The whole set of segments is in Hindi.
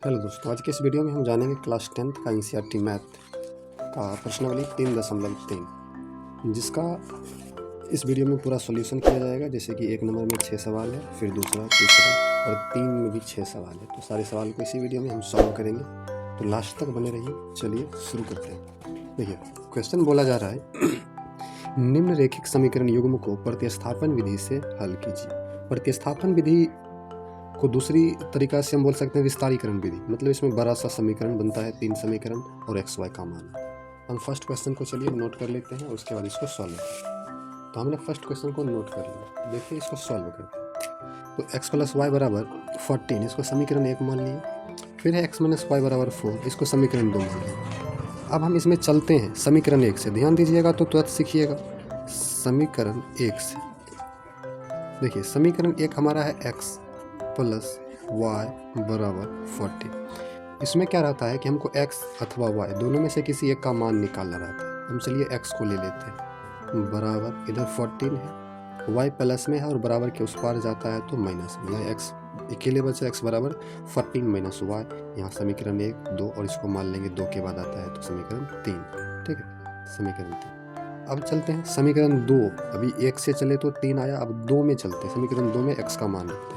हेलो दोस्तों, आज के इस वीडियो में हम जानेंगे क्लास 10th का एनसीईआरटी मैथ का प्रश्नावली 3.3 जिसका इस वीडियो में पूरा सॉल्यूशन किया जाएगा। जैसे कि एक नंबर में 6 सवाल है, फिर दूसरा, तीसरा और 3 में भी 6 सवाल है। तो सारे सवाल को इसी वीडियो में हम सॉल्व करेंगे, तो लास्ट तक बने रहिए। चलिए शुरू करते हैं। देखिए, क्वेश्चन बोला जा रहा है निम्न रैखिक समीकरण युग्म को प्रतिस्थापन विधि से हल कीजिए। प्रतिस्थापन विधि को दूसरी तरीका से हम बोल सकते हैं विस्तारीकरण विधि। मतलब इसमें बड़ा सा समीकरण बनता है, 3 समीकरण और एक्स वाई का मान। हम फर्स्ट क्वेश्चन को चलिए नोट कर लेते हैं और उसके बाद इसको सॉल्व करते हैं। तो हमने फर्स्ट क्वेश्चन को नोट कर लिया। देखिए, इसको सॉल्व करते हैं। तो x प्लस वाई बराबर 14, इसको समीकरण 1 मान लिए। फिर है x माइनस वाई बराबर 4, इसको समीकरण 2 मान लिए। अब हम इसमें चलते हैं समीकरण 1 से। ध्यान दीजिएगा तो तुरंत सीखिएगा। समीकरण 1 से देखिए, समीकरण 1 हमारा है x प्लस वाई बराबर 40। इसमें क्या रहता है कि हमको x अथवा y दोनों में से किसी एक का मान निकालना रहता है। हम चलिए x को ले लेते हैं। बराबर इधर 14 है, y प्लस में है और बराबर के उस पार जाता है तो माइनस में। यहाँ x अकेले बचे, x बराबर 14 माइनस वाई। यहाँ समीकरण 1, 2 और इसको मान लेंगे 2 के बाद आता है तो समीकरण 3। ठीक है, समीकरण 3। अब चलते हैं समीकरण 2। अभी 1 से चले तो 3 आया, अब 2 में चलते हैं। समीकरण 2 में x का मान रखते हैं।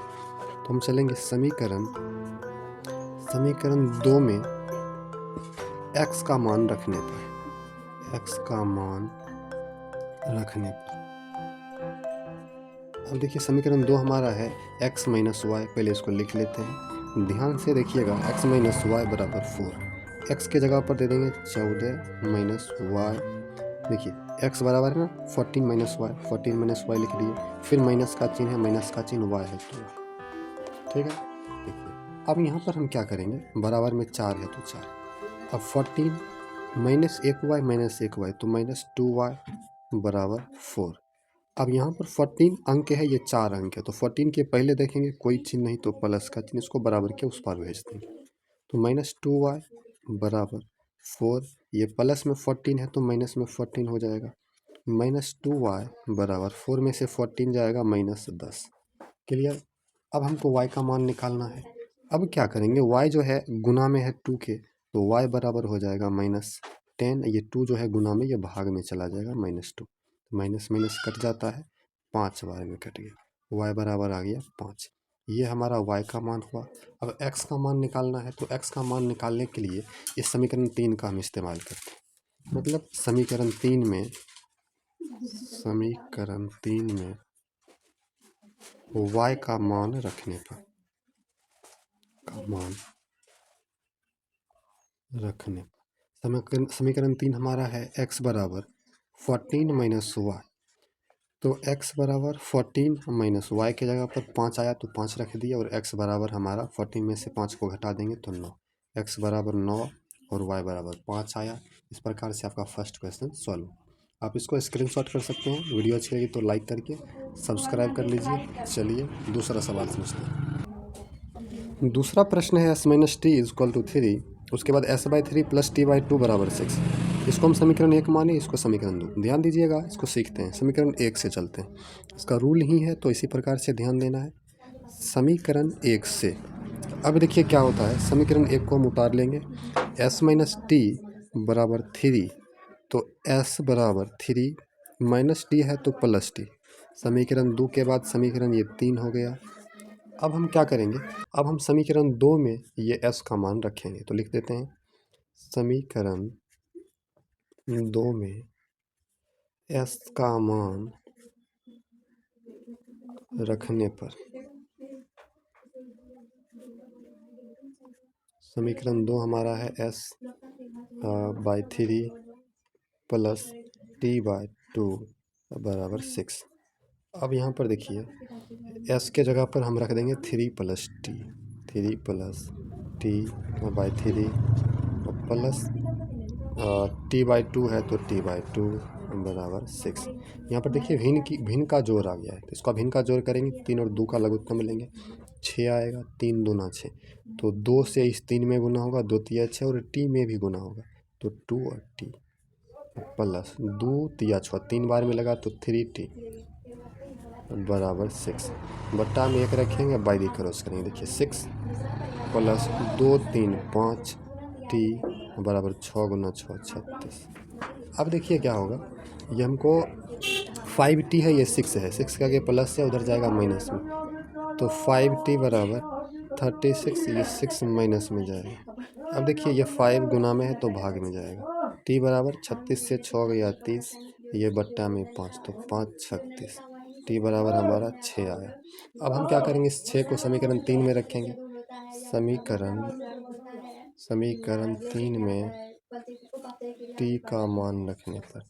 तो हम चलेंगे समीकरण 2 में x का मान रखने पर, अब देखिए समीकरण 2 हमारा है x माइनस वाई। पहले इसको लिख लेते हैं, ध्यान से देखिएगा। x माइनस वाई बराबर 4, x के जगह पर दे देंगे 14 माइनस वाई। देखिए x बराबर है ना 14 माइनस वाई, 14 माइनस वाई लिख दिए। फिर माइनस का चिन्ह है, माइनस का चिन्ह y है तो ठीक है। देखिए, अब यहाँ पर हम क्या करेंगे, बराबर में 4 है तो 4। अब 14 माइनस 1y माइनस 1y तो माइनस 2y बराबर 4। अब यहाँ पर 14 अंक है, ये 4 अंक है, तो 14 के पहले देखेंगे कोई चिन्ह नहीं तो प्लस का चिन्ह, इसको बराबर के उस पार भेज देंगे। तो माइनस 2y बराबर 4, ये प्लस में 14 है तो माइनस में 14 हो जाएगा। माइनस 2y बराबर 4 में से 14 जाएगा माइनस 10। क्लियर। अब हमको y का मान निकालना है। अब क्या करेंगे, y जो है गुना में है 2 के, तो y बराबर हो जाएगा माइनस 10। ये 2 जो है गुना में, ये भाग में चला जाएगा, माइनस 2। माइनस माइनस कट जाता है, 5 बार में कट गया, y बराबर आ गया 5। ये हमारा y का मान हुआ। अब x का मान निकालना है, तो x का मान निकालने के लिए इस समीकरण 3 का हम इस्तेमाल करते हैं। मतलब समीकरण 3 में y का मान रखने पर, समीकरण 3 हमारा है x बराबर 14 माइनस वाई। तो x बराबर 14 माइनस वाई के जगह पर 5 आया तो 5 रख दिया, और x बराबर हमारा 14 में से 5 को घटा देंगे तो 9। x बराबर 9 और y बराबर 5 आया। इस प्रकार से आपका फर्स्ट क्वेश्चन सॉल्व। आप इसको स्क्रीनशॉट कर सकते हैं। वीडियो अच्छी लगी तो लाइक करके सब्सक्राइब कर लीजिए। चलिए दूसरा सवाल समझते हैं। दूसरा प्रश्न है s minus T is equal to 3, उसके बाद s/3 प्लस t/2 बराबर 6। इसको हम समीकरण 1 माने, इसको समीकरण 2। ध्यान दीजिएगा, इसको सीखते हैं। समीकरण 1 से चलते हैं, इसका रूल ही है तो इसी प्रकार से ध्यान देना है। समीकरण 1 से अब देखिए क्या होता है, समीकरण 1 को हम उतार लेंगे। s माइनस टी बराबर 3, तो s बराबर 3 माइनस टी है तो प्लस टी। समीकरण 2 के बाद समीकरण ये 3 हो गया। अब हम क्या करेंगे, अब हम समीकरण 2 में ये s का मान रखेंगे। तो लिख देते हैं समीकरण 2 में s का मान रखने पर, समीकरण 2 हमारा है s/3 प्लस t/2 बराबर 6। अब यहाँ पर देखिए s के जगह पर हम रख देंगे 3 plus T, 3 plus t/3 plus t/2 है तो t/2 बराबर 6। यहाँ पर देखिए भिन्न का जोड़ आ गया है, तो इसका भिन्न का जोड़ करेंगे, 3 और 2 का लघुत्तम लेंगे, 6 आएगा। 3 दूना 6, तो 2 से इस 3 में गुना होगा, 2 तिया 6 और t में भी गुना होगा, तो 2 और t प्लस 2 तिया 6, 3 बार में लगा तो 3t बराबर 6। बट्टा में 1 रखेंगे, बाई दी क्रॉस करेंगे। देखिए 6 प्लस 2 3 5 टी बराबर 6 गुना 6 36। अब देखिए क्या होगा, ये हमको 5t है, ये 6 है, 6 का आगे प्लस से उधर जाएगा माइनस में, तो 5t बराबर 36, ये 6 माइनस में जाएगा। अब देखिए ये 5 गुना में है तो भाग में जाएगा, t बराबर 36 से 6 गया 30, ये बट्टा में 5, तो 5 36, t बराबर हमारा 6 आया। अब हम क्या करेंगे, इस 6 को समीकरण 3 में रखेंगे। समीकरण 3 में t का मान रखने पर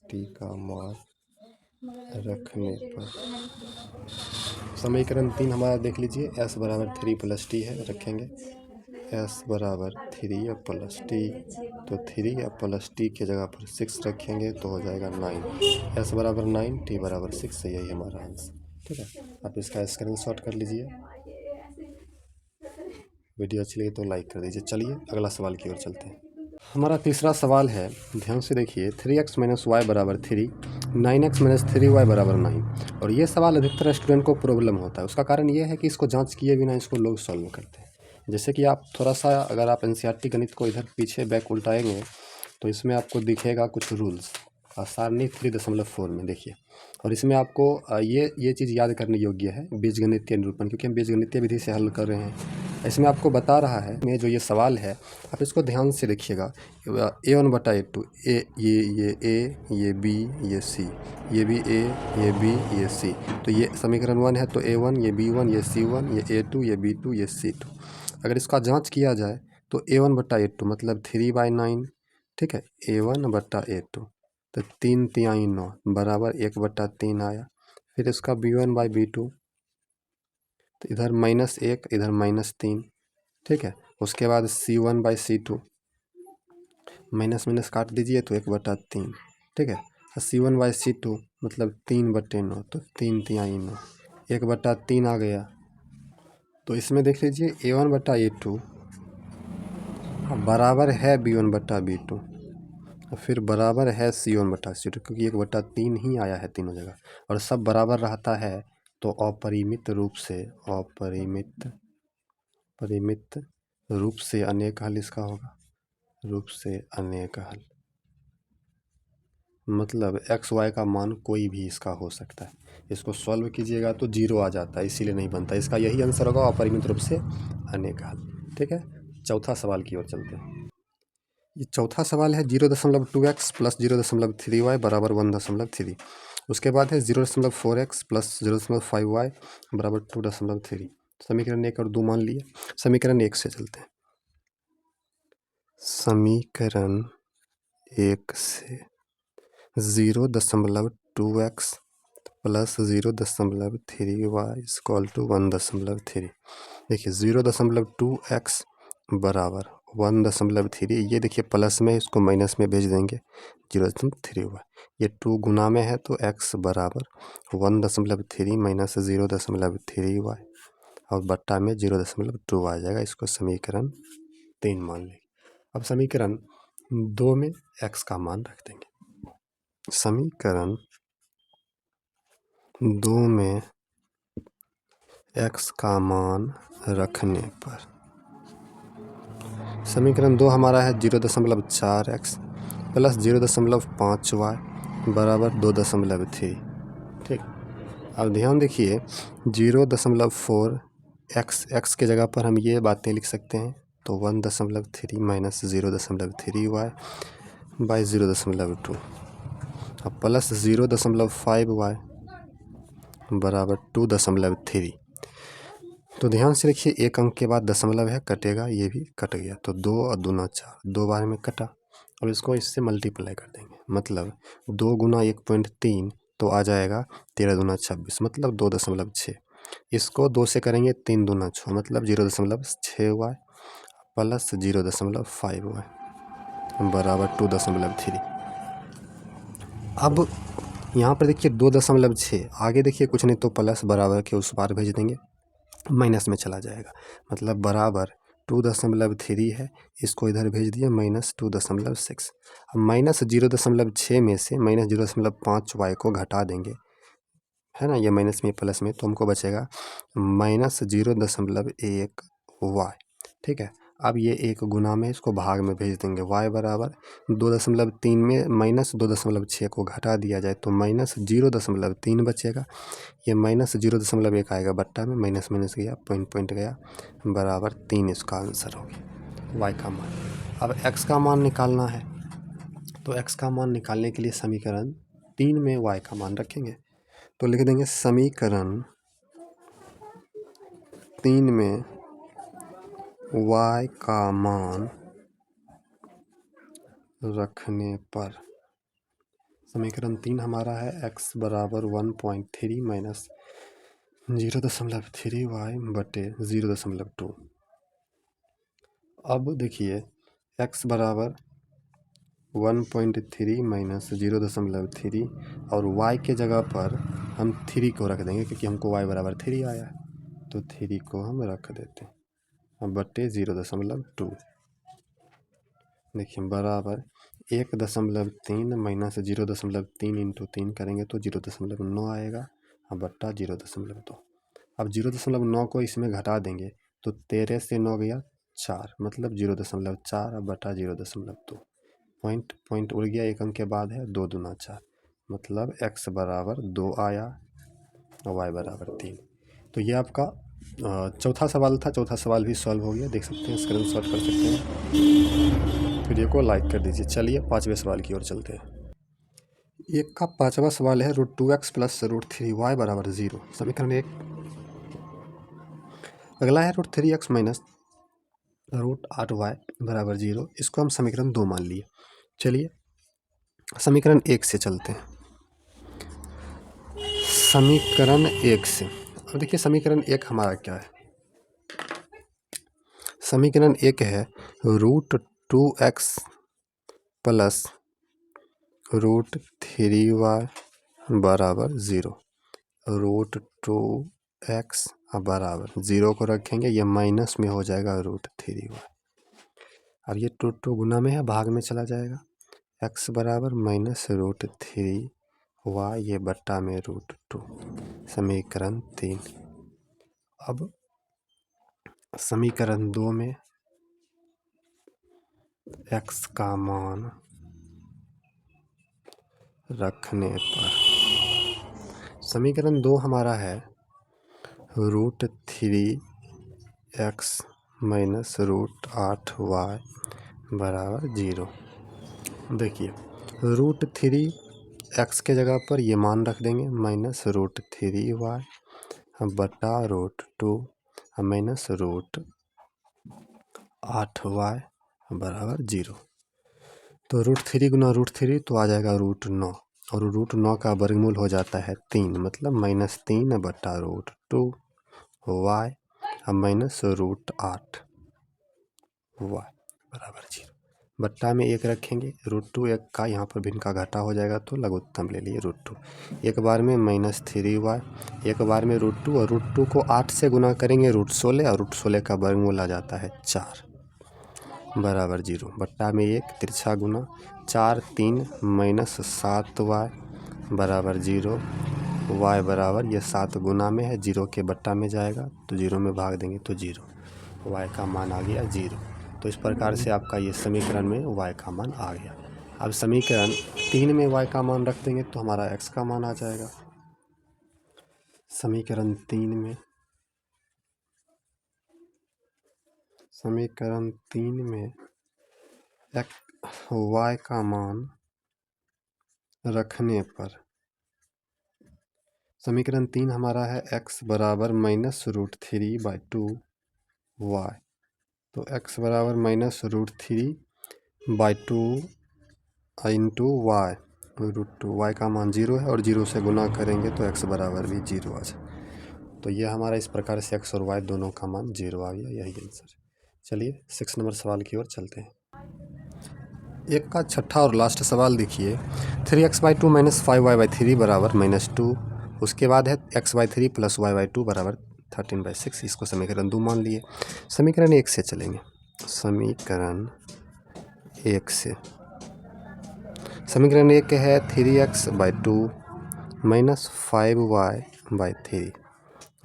समीकरण 3 हमारा देख लीजिए, s बराबर 3 प्लस टी है, रखेंगे s बराबर 3 या प्लस टी, तो 3 या प्लस टी के जगह पर 6 रखेंगे तो हो जाएगा 9, s बराबर 9, t बराबर 6, यही हमारा आंसर। ठीक है, आप इसका स्क्रीनशॉट कर लीजिए। वीडियो अच्छी लगी तो लाइक कर दीजिए। चलिए अगला सवाल की ओर चलते हैं। हमारा तीसरा सवाल है, ध्यान से देखिए, 3x माइनस वाई बराबर 3, 9x माइनस 3y बराबर 9। और ये सवाल अधिकतर स्टूडेंट को प्रॉब्लम होता है। उसका कारण ये है कि इसको जांच किए बिना इसको लोग सॉल्व करते हैं। जैसे कि आप थोड़ा सा, अगर आप एनसीईआरटी गणित को इधर पीछे बैक उल्टाएंगे तो इसमें आपको दिखेगा कुछ रूल्स, सारणी 3.4 में देखिए। और इसमें आपको ये चीज़ याद करने योग्य है, बीजगणितीय निरूपण, क्योंकि हम बीजगणितीय विधि से हल कर रहे हैं। इसमें आपको बता रहा है, मैं जो ये सवाल है आप इसको ध्यान से देखिएगा। A1/A2, ये B, ये C, ये भी A, ये B, ये C, तो ये समीकरण 1 है, तो A1, ये B1, ये C1, ये A2, ये B2, ये C2। अगर इसका जांच किया जाए तो A1/A2 मतलब 3/9, ठीक है, A1/A2 तो 3 तिहाई 9 बराबर 1/3 आया। फिर इसका B1/B2 तो इधर -1, इधर -3, ठीक है। उसके बाद C1/C2 माइनस माइनस काट दीजिए तो 1/3, ठीक है। C1/C2 मतलब 3/9, तो 3 तिहाई 9, 1/3 आ गया। तो इसमें देख लीजिए A1/A2 बराबर है B1/B2, फिर बराबर है C1/C2, क्योंकि 1/3 ही आया है तीनों जगह, और सब बराबर रहता है तो अपरिमित रूप से अनेक हल इसका होगा, रूप से अनेक हल मतलब एक्स वाई का मान कोई भी इसका हो सकता है। इसको सॉल्व कीजिएगा तो 0 आ जाता है, इसीलिए नहीं बनता। इसका यही आंसर होगा, अपरिमित रूप से अनेक हल। ठीक है, चौथा सवाल की ओर चलते हैं। ये चौथा सवाल है, 0.2x प्लस 0.3y बराबर 1.3। उसके बाद है 0.4x प्लस 0.5y बराबर 2.3। समीकरण 1 और 2 मान लिए। समीकरण 1 से चलते हैं। समीकरण 1 से 0.2x plus 0.3y equal to 1.3। देखिए 0.2x बराबर 1.3, ये देखिए प्लस में, इसको माइनस में भेज देंगे 0.3y। ये 2 गुना में है तो x बराबर 1.3 माइनस 0.3y और बट्टा में 0.2 आ जाएगा। इसको समीकरण 3 मान लेंगे। अब समीकरण 2 में x का मान रख देंगे। समीकरण 2 में x का मान रखने पर समीकरण 2 हमारा है 0.4x प्लस 0.5y बराबर 2.3। ठीक, अब ध्यान देखिए 0.4 x के जगह पर हम ये बातें लिख सकते हैं, तो 1.3 माइनस 0.3y बाई 0.2 अब प्लस 0.5y बराबर 2.3। तो ध्यान से देखिए, एक अंक के बाद दशमलव है, कटेगा, ये भी कट गया, तो 2 और 2 4, 2 बार में कटा। अब इसको इससे मल्टीप्लाई कर देंगे, मतलब 2 गुना 1.3 तो आ जाएगा 13 दूना 26, मतलब 2.6। इसको 2 से करेंगे 3 दूना 6, मतलब 0.6y प्लस 0.5y बराबर 2.3। अब यहाँ पर देखिए 2.6, आगे देखिए कुछ नहीं तो प्लस बराबर के उस पार भेज देंगे, माइनस में चला जाएगा, मतलब बराबर 2.3 है, इसको इधर भेज दिया माइनस 2.6। अब माइनस 0.6 में से माइनस 0.5y को घटा देंगे, है ना, ये माइनस में प्लस में, तो हमको बचेगा माइनस 0.1y। ठीक है। अब ये एक गुना में इसको भाग में भेज देंगे। y बराबर 2.3 में माइनस 2.6 को घटा दिया जाए तो माइनस 0.3 बचेगा। ये माइनस 0.1 आएगा बट्टा में, माइनस माइनस गया, पॉइंट गया, बराबर 3 इसका आंसर हो गया y का मान। अब x का मान निकालना है, तो x का मान निकालने के लिए समीकरण 3 में y का मान रखेंगे। तो लिख देंगे समीकरण 3 में y का मान रखने पर, समीकरण 3 हमारा है x बराबर 1.3 माइनस 0.3y बटे 0.2। अब देखिए x बराबर 1.3 माइनस 0.3 और y के जगह पर हम 3 को रख देंगे क्योंकि हमको y बराबर 3 आया है, तो 3 को हम रख देते हैं। अब बटे 0.2 देखिए बराबर 1.3 माइनस 0.3 इंटू 3 करेंगे तो 0.9 आएगा। अब बट्टा 0.2। अब 0.9 को इसमें घटा देंगे तो 13 से 9 गया 4, मतलब 0.4। अब बटा 0.2। पॉइंट उड़ गया, एक अंक के बाद है, 2 दूना 4, मतलब x बराबर 2 आया और y बराबर 3। तो ये आपका चौथा सवाल था। चौथा सवाल भी सॉल्व हो गया, देख सकते हैं, स्क्रीनशॉट कर सकते हैं। वीडियो को लाइक कर दीजिए। चलिए 5वें सवाल की ओर चलते हैं। एक का 5वां सवाल है √2x प्लस √3y बराबर 0, समीकरण 1। अगला है √3x माइनस √8y बराबर 0, इसको हम समीकरण 2 मान लिए। चलिए समीकरण 1 से चलते हैं। समीकरण 1 से, अब देखिए समीकरण 1 हमारा क्या है। समीकरण 1 है √2x प्लस √3y बराबर 0। √2x बराबर 0 को रखेंगे, ये माइनस में हो जाएगा √3y। अब ये 2 गुना में है, भाग में चला जाएगा। x बराबर माइनस √3y, ये बट्टा में √2, समीकरण 3। अब समीकरण 2 में x का मान रखने पर, समीकरण 2 हमारा है √3x माइनस √8y बराबर 0। देखिए √3x के जगह पर ये मान रख देंगे, माइनस √3y बटा √2 माइनस √8y बराबर 0। तो √3 गुना √3 तो आ जाएगा √9, और √9 का वर्गमूल हो जाता है 3, मतलब माइनस 3 बटा √2y माइनस √8y बराबर 0। बट्टा में 1 रखेंगे, √2 1 का यहाँ पर भिन्न का घटा हो जाएगा तो लघुत्तम ले लिए √2। एक बार में माइनस 3y, एक बार में √2, और √2 को 8 से गुना करेंगे √16, और √16 का वर्गमूल आ जाता है 4 बराबर 0। बट्टा में 1 तिरछा गुना, 4 3 माइनस 7y बराबर 0। y बराबर, ये 7 गुना में है, 0 के बट्टा में जाएगा तो 0 में भाग देंगे तो 0, y का मान आ गया 0। तो इस प्रकार से आपका ये समीकरण में y का मान आ गया। अब समीकरण 3 में y का मान रख देंगे तो हमारा x का मान आ जाएगा। समीकरण 3 में y का मान रखने पर, समीकरण 3 हमारा है x बराबर माइनस √3/2y। तो x बराबर माइनस √3/2 इंटू वाई, √2, y का मान 0 है और 0 से गुना करेंगे तो x बराबर भी 0 आ जाए। तो यह हमारा इस प्रकार से x और y दोनों का मान 0 आ गया, यही आंसर है। चलिए 6 नंबर सवाल की ओर चलते हैं। एक का छठा और लास्ट सवाल देखिए, 3x/2 माइनस 5y/3 बराबर -2। उसके बाद है x/3 प्लस y/2 बराबर 13/6। इसको समीकरण 2 मान लिए। समीकरण 1 से चलेंगे। समीकरण 1 से, समीकरण 1 है 3x/2 माइनस 5y/3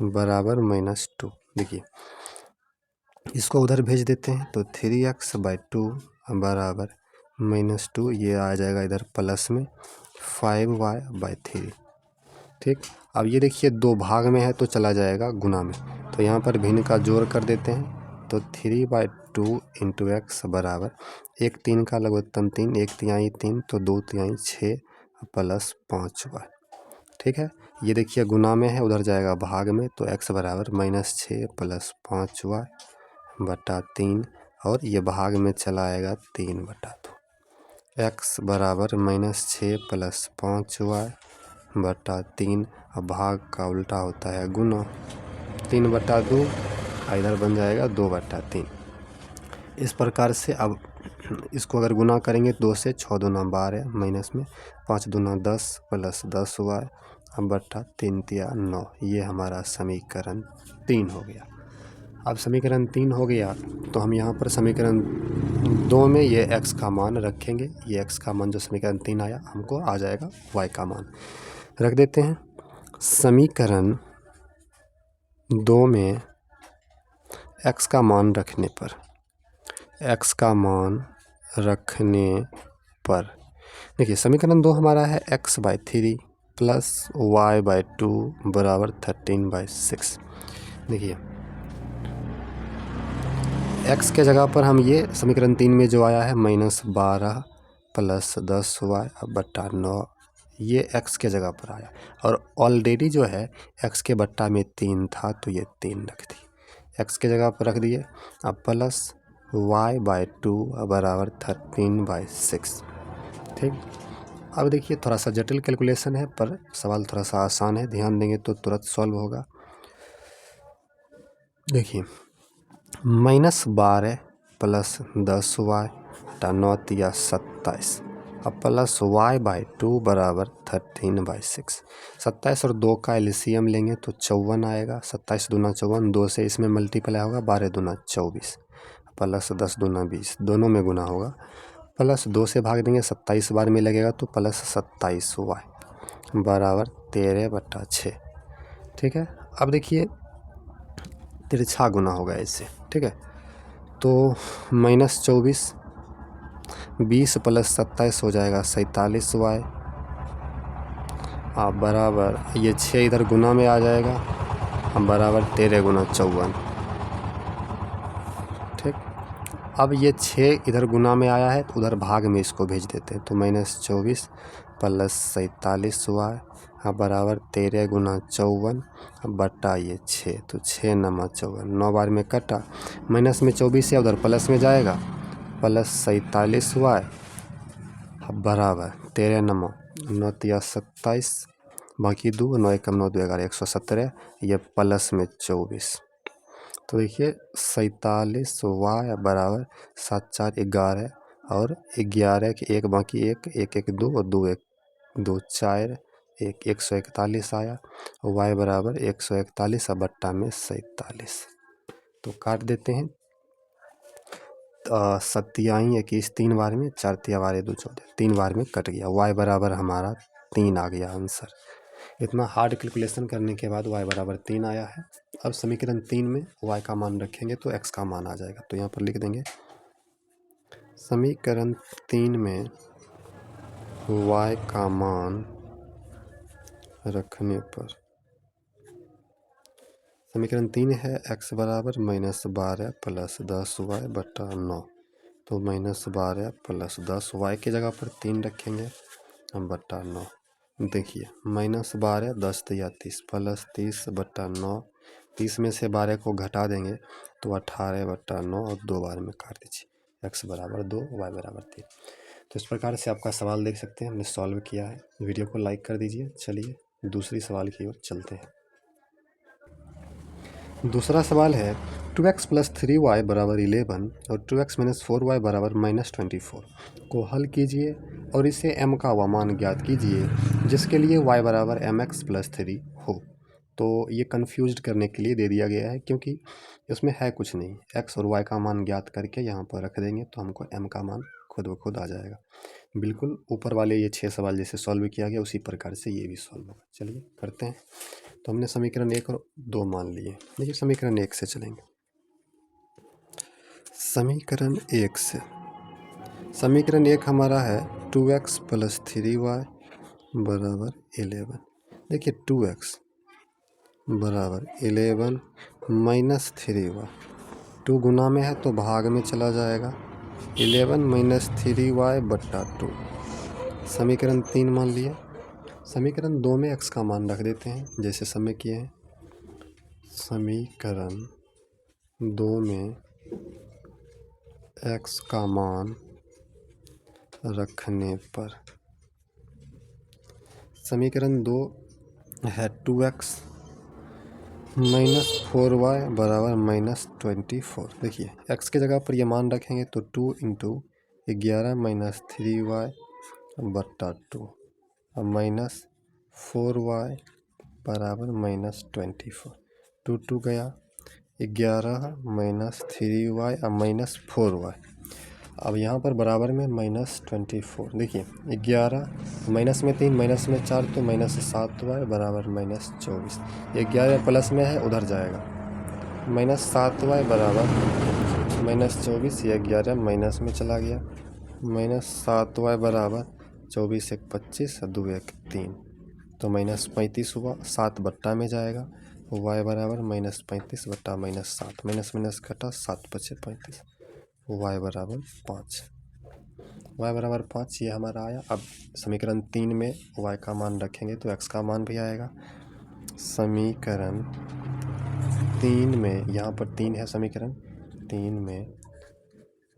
बराबर -2। देखिए इसको उधर भेज देते हैं तो 3x/2 बराबर -2, ये आ जाएगा इधर प्लस में 5y/3। ठीक, अब ये देखिए दो भाग में है तो चला जाएगा गुना में, तो यहाँ पर भिन्न का जोड़ कर देते हैं। तो 3/2 इंटू एक्स बराबर 1/3 का लघुत्तम 3, 1/3 3 तो 2/3 6 प्लस 5y। ठीक है, ये देखिए गुना में है, उधर जाएगा भाग में, तो x बराबर -6 प्लस 5y बटा 3, और ये भाग में चला आएगा 3/2। x बराबर -6 प्लस 5y बटा 3, अब भाग का उल्टा होता है गुना, 3/2 इधर बन जाएगा 2/3। इस प्रकार से अब इसको अगर गुना करेंगे 2 से, 6 दूना 12 माइनस में 5 दूना 10 प्लस 10y बटा 3 तिया 9, ये हमारा समीकरण 3 हो गया। अब समीकरण 3 हो गया तो हम यहाँ पर समीकरण 2 में ये x का मान रखेंगे। ये x का मान जो समीकरण 3 आया, हमको आ जाएगा y का मान रख देते हैं। समीकरण 2 में x का मान रखने पर देखिए समीकरण 2 हमारा है x/3 प्लस y/2 बराबर 13/6। देखिए x के जगह पर हम ये समीकरण 3 में जो आया है -12 प्लस 10y बटा 9, ये x के जगह पर आया, और ऑलरेडी जो है x के बट्टा में 3 था तो ये 3 रख दी, x के जगह पर रख दिए। अब प्लस y/2 बराबर 13/6। ठीक, अब देखिए थोड़ा सा जटिल कैलकुलेशन है पर सवाल थोड़ा सा आसान है, ध्यान देंगे तो तुरंत सॉल्व होगा। देखिए -12 प्लस 10y बटा 9 तिया 27, अब प्लस y/2 बराबर 13/6। 27 और 2 का एलसीएम लेंगे तो 54 आएगा, 27 दूना 54, 2 से इसमें मल्टीप्लाई होगा, 12 दूना 24 प्लस 10 दूना 20, दोनों में गुना होगा, प्लस 2 से भाग देंगे 27 बार में लगेगा तो प्लस 27y बराबर 13/6। ठीक है, अब देखिए तिरछा गुना होगा इससे। ठीक है, तो -24, 20 प्लस 27 हो जाएगा 47y बराबर, ये 6 इधर गुना में आ जाएगा, बराबर 13 गुना 54। ठीक, अब ये 6 इधर गुना में आया है तो उधर भाग में इसको भेज देते हैं, तो -24 प्लस 47y बराबर 13 गुना 54 बटा ये 6, तो 6 नमा 54, 9 बार में कटा, माइनस में 24 है, उधर प्लस में जाएगा, प्लस 47y बराबर 13 नमा 9 तिया 27, बाकी 2, 9 एकम 9 2 11 117, ये प्लस में 24। तो देखिए 47y बराबर 7 4 11, और 11 के 1 बाकी 1 1 1 2 और 2 1 2 4 1 141 आया, y बराबर 141 बट्टा में 47। तो काट देते हैं, 27 21 3 बार में, 4 तिया 12 2 14, 3 बार में कट गया, y बराबर हमारा 3 आ गया आंसर। इतना हार्ड कैलकुलेशन करने के बाद y बराबर 3 आया है। अब समीकरण 3 में y का मान रखेंगे तो x का मान आ जाएगा, तो यहाँ पर लिख देंगे समीकरण 3 में y का मान रखने पर, समीकरण 3 है x बराबर -12 प्लस 10y बटा 9, तो -12 प्लस 10y के जगह पर 3 रखेंगे बटा 9। देखिए -12 10 तिया 30 प्लस 30 बटा 9, 30 में से 12 को घटा देंगे तो 18 बटा 9, और 2 बार में काट दीजिए, x बराबर 2 y बराबर 3। तो इस प्रकार से आपका सवाल देख सकते हैं हमने सॉल्व किया है। वीडियो को लाइक कर दीजिए। चलिए दूसरी सवाल की ओर चलते हैं। दूसरा सवाल है 2x प्लस 3y बराबर 11 और 2x माइनस 4y बराबर -24 को हल कीजिए और इसे m का व मान ज्ञात कीजिए जिसके लिए y बराबर mx प्लस 3 हो। तो ये कन्फ्यूज्ड करने के लिए दे दिया गया है, क्योंकि इसमें है कुछ नहीं, x और y का मान ज्ञात करके यहाँ पर रख देंगे तो हमको m का मान खुद ब खुद आ जाएगा। बिल्कुल ऊपर वाले ये 6 सवाल जैसे सॉल्व किया गया उसी प्रकार से ये भी सॉल्व होगा। चलिए करते हैं। तो हमने समीकरण 1 और 2 मान लिए। देखिए समीकरण 1 से चलेंगे। समीकरण 1 से समीकरण 1 हमारा है 2x + 3y बराबर 11। देखिए 2x बराबर 11 माइनस 3y, 2 गुना में है तो भाग में चला जाएगा, 11 माइनस 3y बट्टा 2। समीकरण 3 मान लिया। समीकरण 2 में x का मान रख देते हैं जैसे समय किए हैं। समीकरण 2 में x का मान रखने पर समीकरण 2 है 2x माइनस 4y बराबर -24। देखिए x की जगह पर ये मान रखेंगे तो 2 इंटू 11 माइनस 3y बट्टा 2 और माइनस 4y बराबर -24। 2 2 गया, 11 माइनस 3y और माइनस 4y। अब यहाँ पर बराबर में -24। देखिए 11 माइनस में 3 माइनस में 4 तो -7y बराबर -24। 11 प्लस में है उधर जाएगा, -7y बराबर -24। ये 11 माइनस में चला गया, -7y बराबर 24 1 25 और 2 1 3 तो -35 हुआ। 7 बट्टा में जाएगा, y बराबर -35 बट्टा -7, माइनस माइनस घटा 7 5 35, y बराबर 5। y बराबर 5 ये हमारा आया। अब समीकरण 3 में y का मान रखेंगे तो x का मान भी आएगा। समीकरण 3 में, यहाँ पर 3 है, समीकरण 3 में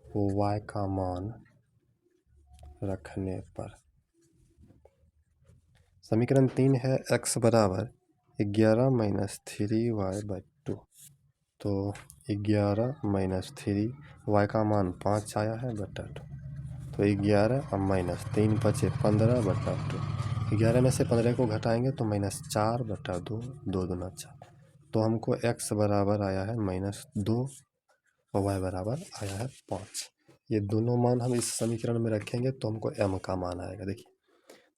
y का मान रखने पर समीकरण 3 है x बराबर 11 माइनस 3y बाई 2। तो 11 माइनस 3, y का मान 5 आया है बटा 2, तो 11 और माइनस 3 बचे 15 बटा 2। 11 में से 15 को घटाएंगे तो -4 बटा 2, 2 दूना 4। तो हमको x बराबर आया है -2 और y बराबर आया है 5। ये दोनों मान हम इस समीकरण में रखेंगे तो हमको m का मान आएगा। देखिए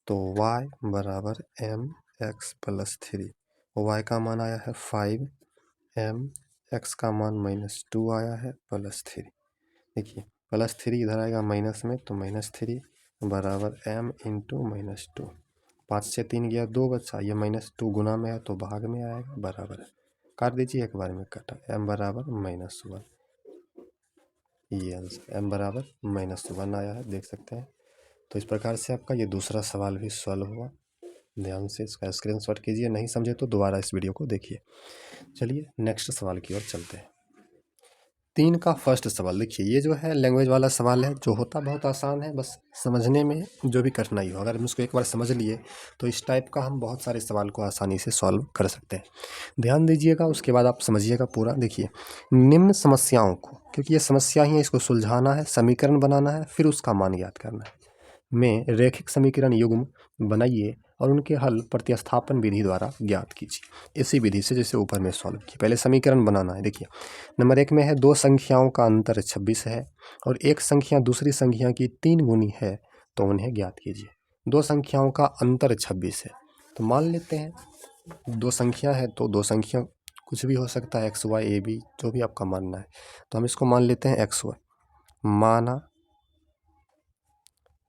तो y बराबर mx + 3, y का मान आया है 5, m x का मान -2 आया है +3। देखिए +3 इधर आएगा माइनस में तो -3 बराबर m इंटू -2। 5 से 3 गया 2 बचा, ये -2 गुना में है तो भाग में आएगा, बराबर है। काट दीजिए, एक बार में कटा, m बराबर -1। ये आंसर m बराबर -1 आया है, देख सकते हैं। तो इस प्रकार से आपका ये दूसरा सवाल भी सॉल्व हुआ। ध्यान से इसका स्क्रीनशॉट कीजिए, नहीं समझे तो दोबारा इस वीडियो को देखिए। चलिए नेक्स्ट सवाल की ओर चलते हैं। 3 का फर्स्ट सवाल देखिए, ये जो है लैंग्वेज वाला सवाल है, जो होता बहुत आसान है, बस समझने में जो भी कठिनाई हो, अगर हम उसको एक बार समझ लिए तो इस टाइप का हम बहुत सारे सवाल को आसानी से सॉल्व कर सकते हैं। ध्यान दीजिएगा, उसके बाद आप समझिएगा पूरा। देखिए निम्न समस्याओं को, क्योंकि ये समस्या ही है, इसको सुलझाना है, समीकरण बनाना है, फिर उसका मान ज्ञात करना है। में रेखिक समीकरण युग्म बनाइए और उनके हल प्रतिस्थापन विधि द्वारा ज्ञात कीजिए। इसी विधि से जैसे ऊपर में सॉल्व किया। पहले समीकरण बनाना है। देखिए नंबर 1 में है 2 संख्याओं का अंतर 26 है और एक संख्या दूसरी संख्या की 3 गुनी है, तो उन्हें ज्ञात कीजिए। 2 संख्याओं का अंतर 26 है, तो मान लेते हैं 2 संख्या है तो 2 संख्या कुछ भी हो सकता है, x y a b जो भी आपका मानना है, तो हम इसको मान लेते हैं x y। माना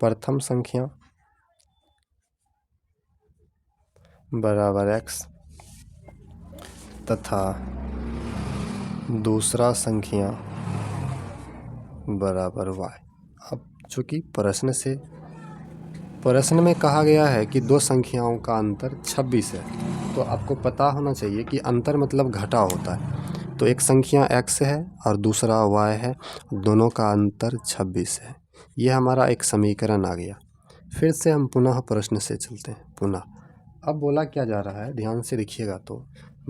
प्रथम संख्या बराबर x तथा दूसरा संख्या बराबर y। अब चूँकि प्रश्न में कहा गया है कि 2 संख्याओं का अंतर 26 है, तो आपको पता होना चाहिए कि अंतर मतलब घटा होता है। तो एक संख्या x है और दूसरा y है, दोनों का अंतर 26 है। ये हमारा एक समीकरण आ गया। फिर से हम पुनः प्रश्न से चलते हैं। पुनः अब बोला क्या जा रहा है, ध्यान से देखिएगा। तो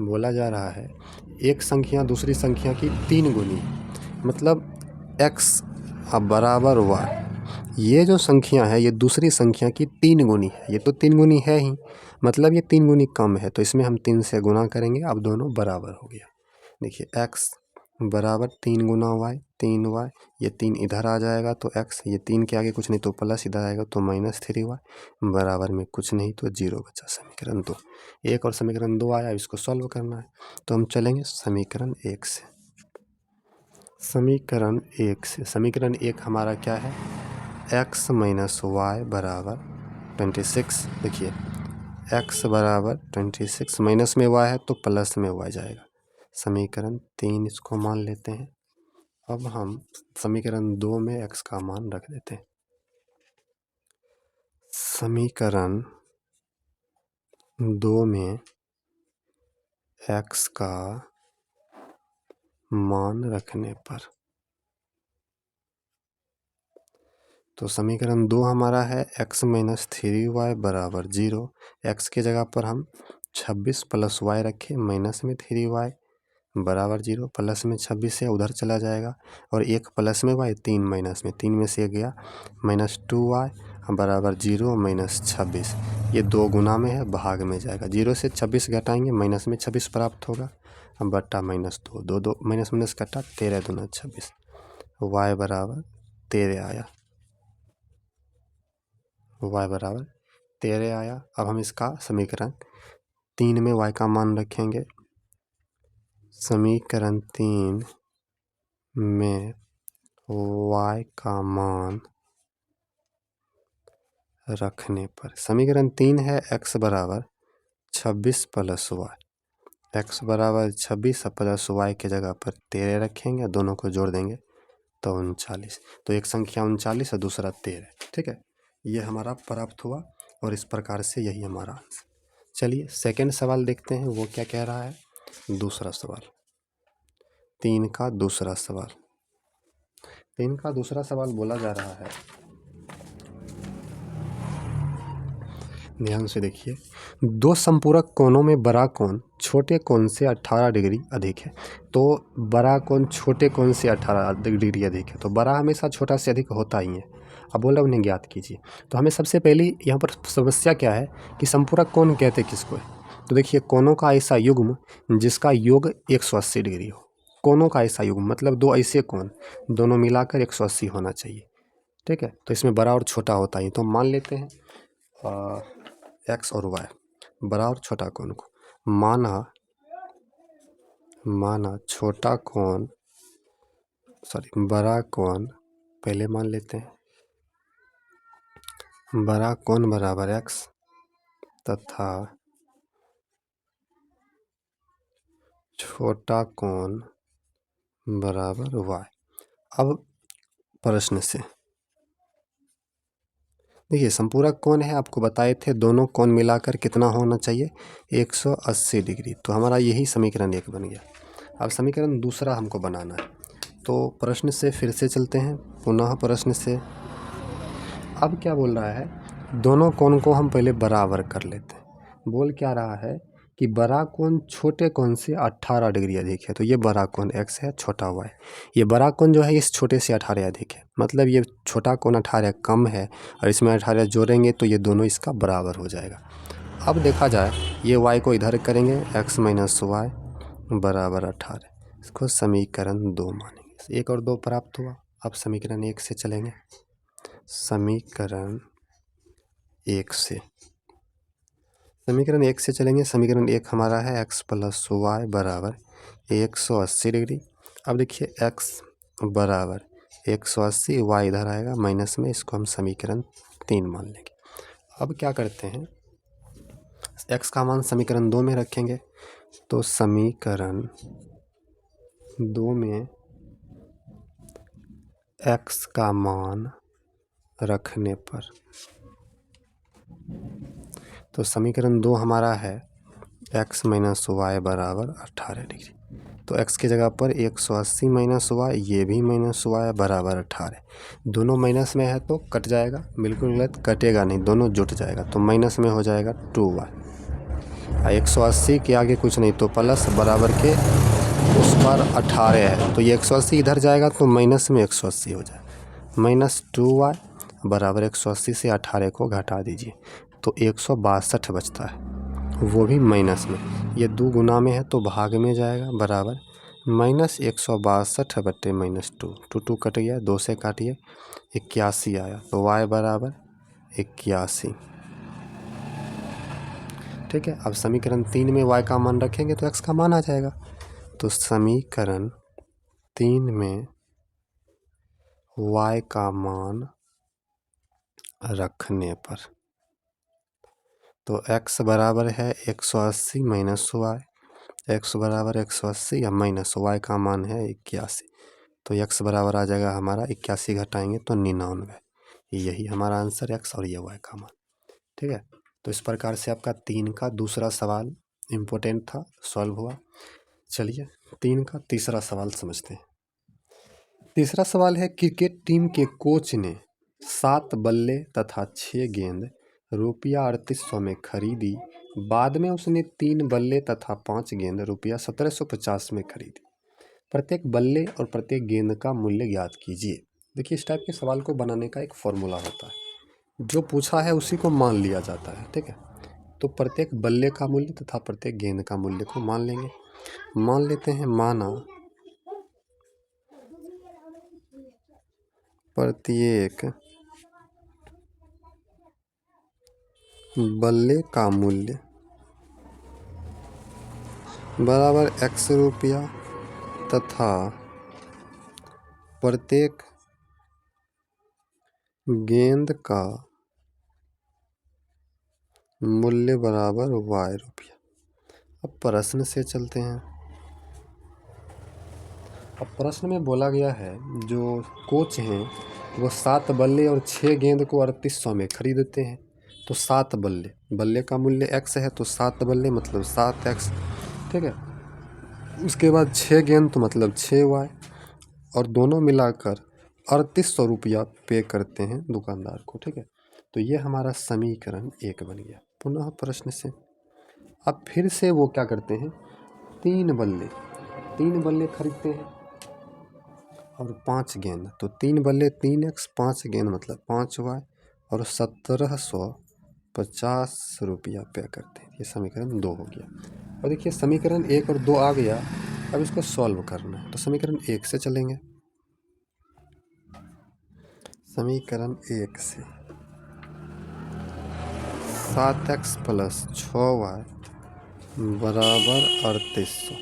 बोला जा रहा है एक संख्या दूसरी संख्या की 3 गुनी, मतलब x बराबर y। ये जो संख्या है ये दूसरी संख्या की 3 गुनी है, ये तो 3 गुनी है ही, मतलब ये 3 गुनी कम है, तो इसमें हम 3 से गुना करेंगे। अब दोनों बराबर हो गया। देखिए x बराबर 3 गुना y, 3y, ये 3 इधर आ जाएगा तो x, ये 3 के आगे कुछ नहीं तो प्लस इधर आएगा तो -3y, बराबर में कुछ नहीं तो 0 बचा। समीकरण 2 एक और समीकरण 2 आया, इसको सॉल्व करना है। तो हम चलेंगे समीकरण 1 से। समीकरण एक से, समीकरण एक हमारा क्या है, x माइनस वाई बराबर 26। देखिए x बराबर 26, माइनस में y है तो प्लस में y जाएगा। समीकरण 3 इसको मान लेते हैं। अब हम समीकरण 2 में x का मान रख देते हैं। समीकरण 2 में x का मान रखने पर, तो समीकरण 2 हमारा है x माइनस 3y बराबर 0। x के जगह पर हम 26 प्लस y रखें, माइनस में 3y बराबर 0, प्लस में 26 है उधर चला जाएगा, और एक प्लस में y, 3 माइनस में, 3 में से गया, माइनस 2y बराबर 0 माइनस 26। ये 2 गुना में है, भाग में जाएगा। 0 से 26 घटाएंगे, माइनस में 26 प्राप्त होगा, बट्टा माइनस 2, 2 माइनस माइनस कटा, 13 दूना 26, y बराबर 13 आया, y बराबर 13 आया। अब हम इसका समीकरण 3 में y का मान रखेंगे। समीकरण 3 में y का मान रखने पर, समीकरण 3 है x बराबर 26 प्लस वाई, x बराबर 26 प्लस वाई के जगह पर 13 रखेंगे, दोनों को जोड़ देंगे तो 39। तो एक संख्या 39 और दूसरा 13, ठीक है, ये हमारा प्राप्त हुआ, और इस प्रकार से यही हमारा आंसर। चलिए सेकंड सवाल देखते हैं, वो क्या कह रहा है। दूसरा सवाल, 3 का दूसरा सवाल, 3 का दूसरा सवाल बोला जा रहा है, ध्यान से देखिए। दो संपूरक कोणों में बड़ा कोण छोटे कोण से 18 डिग्री अधिक है। तो बड़ा कोण छोटे कोण से 18 डिग्री अधिक है, तो बड़ा हमेशा छोटा से अधिक होता ही है। अब बोला उन्हें ज्ञात कीजिए। तो हमें सबसे पहली यहाँ पर समस्या क्या है कि संपूरक कोण कहते किसको है। तो देखिए कोणों का ऐसा युग्म जिसका योग 180 डिग्री हो। कोणों का ऐसा युग्म मतलब दो ऐसे कोण दोनों मिलाकर 180 होना चाहिए, ठीक है। तो इसमें बड़ा और छोटा होता ही, तो मान लेते हैं एक्स और वाई, बड़ा और छोटा कोण को माना छोटा कोण, सॉरी बड़ा कोण पहले मान लेते हैं, बड़ा कोण बराबर एक्स तथा छोटा कोण बराबर वाई। अब प्रश्न से देखिए संपूरक कोण है, आपको बताए थे दोनों कोण मिलाकर कितना होना चाहिए, 180 डिग्री। तो हमारा यही समीकरण 1 बन गया। अब समीकरण दूसरा हमको बनाना है, तो प्रश्न से फिर से चलते हैं, पुनः प्रश्न से। अब क्या बोल रहा है, दोनों कोण को हम पहले बराबर कर लेते हैं। बोल क्या रहा है कि बड़ा कोण छोटे कोण से 18 डिग्री अधिक है। तो ये बड़ा कोण x है, छोटा y। ये बड़ा कोण जो है इस छोटे से 18 अधिक है, मतलब ये छोटा कोण 18 कम है, और इसमें 18 जोड़ेंगे तो ये दोनों इसका बराबर हो जाएगा। अब देखा जाए, ये y को इधर करेंगे, x माइनस वाई बराबर 18, इसको समीकरण 2 मानेंगे। 1 और 2 प्राप्त हुआ। अब समीकरण 1 से चलेंगे। समीकरण 1 से चलेंगे। समीकरण 1 हमारा है x प्लस वाई बराबर 180 डिग्री। अब देखिए x बराबर 180, y इधर आएगा माइनस में, इसको हम समीकरण 3 मान लेंगे। अब क्या करते हैं, x का मान समीकरण 2 में रखेंगे। तो समीकरण 2 में x का मान रखने पर, तो समीकरण 2 हमारा है x माइनस वाई बराबर 18 डिग्री। तो x की जगह पर 180 माइनस वाई, ये भी माइनस वाई बराबर 18। दोनों माइनस में है तो कट जाएगा, बिल्कुल गलत, कटेगा नहीं, दोनों जुट जाएगा, तो माइनस में हो जाएगा 2y। 180 के आगे कुछ नहीं, तो प्लस बराबर के उस पर 18 है, तो ये 180 इधर जाएगा तो माइनस में 180 हो जाए, माइनस 2y बराबर 180 से 18 को घटा दीजिए तो 162 बचता है, वो भी माइनस में। ये 2 गुना में है तो भाग में जाएगा, बराबर माइनस 162 बट्टे माइनस 2, 2 कट गया, 2 से काटिए 81 आया, तो y बराबर 81, ठीक है। अब समीकरण 3 में y का मान रखेंगे तो x का मान आ जाएगा। तो समीकरण 3 में y का मान रखने पर, तो x बराबर है 180 माइनस वाई, x बराबर 180 या माइनस y का मान है 81, तो x बराबर आ जाएगा हमारा 81 घटाएंगे तो 99। यही हमारा आंसर x और ये y का मान। ठीक है, तो इस प्रकार से आपका 3 का दूसरा सवाल इम्पोर्टेंट था, सॉल्व हुआ। चलिए 3 का तीसरा सवाल समझते हैं। तीसरा सवाल है, क्रिकेट टीम के कोच ने 7 बल्ले तथा 6 गेंद रुपया 3800 में खरीदी। बाद में उसने 3 बल्ले तथा 5 गेंद रुपया 1750 में खरीदी। प्रत्येक बल्ले और प्रत्येक गेंद का मूल्य ज्ञात कीजिए। देखिए, इस टाइप के सवाल को बनाने का एक फॉर्मूला होता है, जो पूछा है उसी को मान लिया जाता है। ठीक है, तो प्रत्येक बल्ले का मूल्य तथा प्रत्येक गेंद का मूल्य को मान लेंगे। मान लेते हैं, माना प्रत्येक बल्ले का मूल्य बराबर x रुपया तथा प्रत्येक गेंद का मूल्य बराबर y रुपया। अब प्रश्न से चलते हैं। अब प्रश्न में बोला गया है, जो कोच हैं वो 7 बल्ले और 6 गेंद को 3800 में खरीदते हैं। तो 7 बल्ले, बल्ले का मूल्य x है तो 7 बल्ले मतलब 7x। ठीक है, उसके बाद 6 गेंद तो मतलब 6y, और दोनों मिलाकर 3800 रुपया पे करते हैं दुकानदार को। ठीक है, तो ये हमारा समीकरण 1 बन गया। पुनः प्रश्न से अब फिर से वो क्या करते हैं, 3 बल्ले खरीदते हैं और 5 गेंद, तो 3 बल्ले 3x, 5 गेंद मतलब 5y, और 1750 रुपया पे करते हैं। ये समीकरण 2 हो गया। और देखिए, समीकरण 1 और 2 आ गया, अब इसको सॉल्व करना है। तो समीकरण 1 से चलेंगे। समीकरण 1 से 7x प्लस 6y बराबर 3800,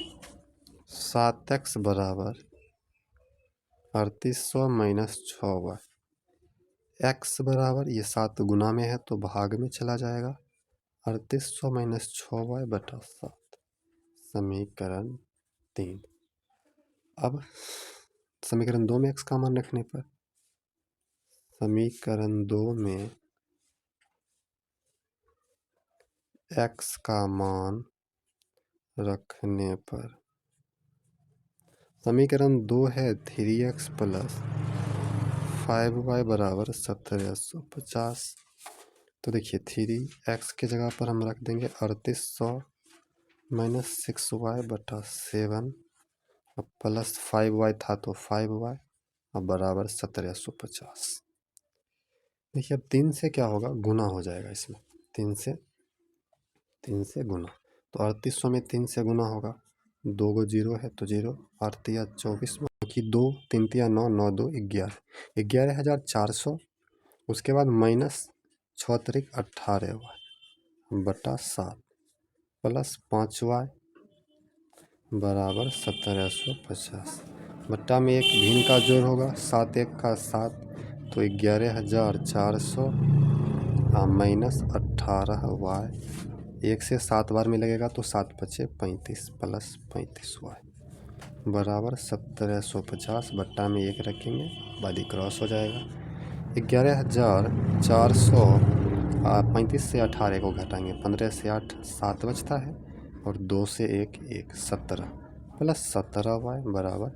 7x बराबर 3800 माइनस 6y, x बराबर, ये 7 गुना में है तो भाग में चला जाएगा, 3800 माइनस 6y बटा 7। समीकरण 3। अब समीकरण 2 में x का मान रखने पर, समीकरण 2 में x का मान रखने पर, समीकरण 2 है 3x प्लस 5y बराबर 1750। तो देखिए, 3x की जगह पर हम रख देंगे 3800 माइनस 6y बटा 7, अब प्लस 5y था तो 5y, अब बराबर 1750। देखिए, अब 3 से क्या होगा, गुना हो जाएगा इसमें, 3 से गुना, तो 3800 में 3 से गुना होगा, 2 गो 0 है तो 0, 8 तिया 24, बाकी 2, 3 तिया 9, 9 2 11, 11,400। उसके बाद माइनस 6 तरीक 18y बटा 7 प्लस 5y बराबर 1750। बट्टा में एक भिन्न का जोड़ होगा, 7 1 का 7, तो 11,400 माइनस 18y, 1 से 7 बार में लगेगा तो 7 पचे 35 प्लस 35y बराबर 1750। बट्टा में 1 रखेंगे, बादी क्रॉस हो जाएगा। 11,400 35 से 18 को घटाएंगे, 15 से 8 7 बचता है, और 2 से 1 1 17 प्लस 17y बराबर,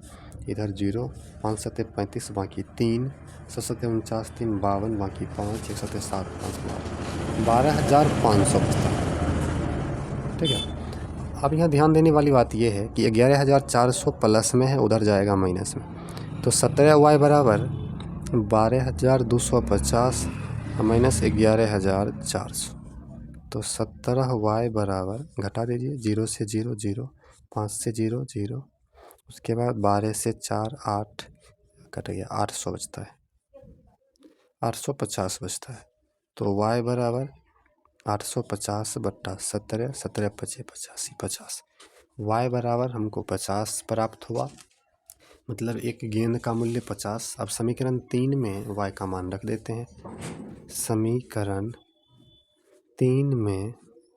इधर 0, 5 सत्ते 35, बाकी 3, 7 सत्ते 49, 3 52, बाकी 5, 1 सत्ते 7 5 12,500 बचता है। ठीक है, अब यहाँ ध्यान देने वाली बात यह है कि 11,400 प्लस में है, उधर जाएगा माइनस में, तो 17y बराबर 12,250 माइनस 11,400, तो 17y बराबर, घटा दीजिए, 0 से 0 0, 5 से 0 0, उसके बाद 12 से 4 8, कट गया, 800 बचता है, 850 बचता है। तो y बराबर 850 बट्टा 17, 17 पचे 85 50, y बराबर हमको 50 प्राप्त हुआ। मतलब एक गेंद का मूल्य 50। अब समीकरण 3 में y का मान रख देते हैं। समीकरण 3 में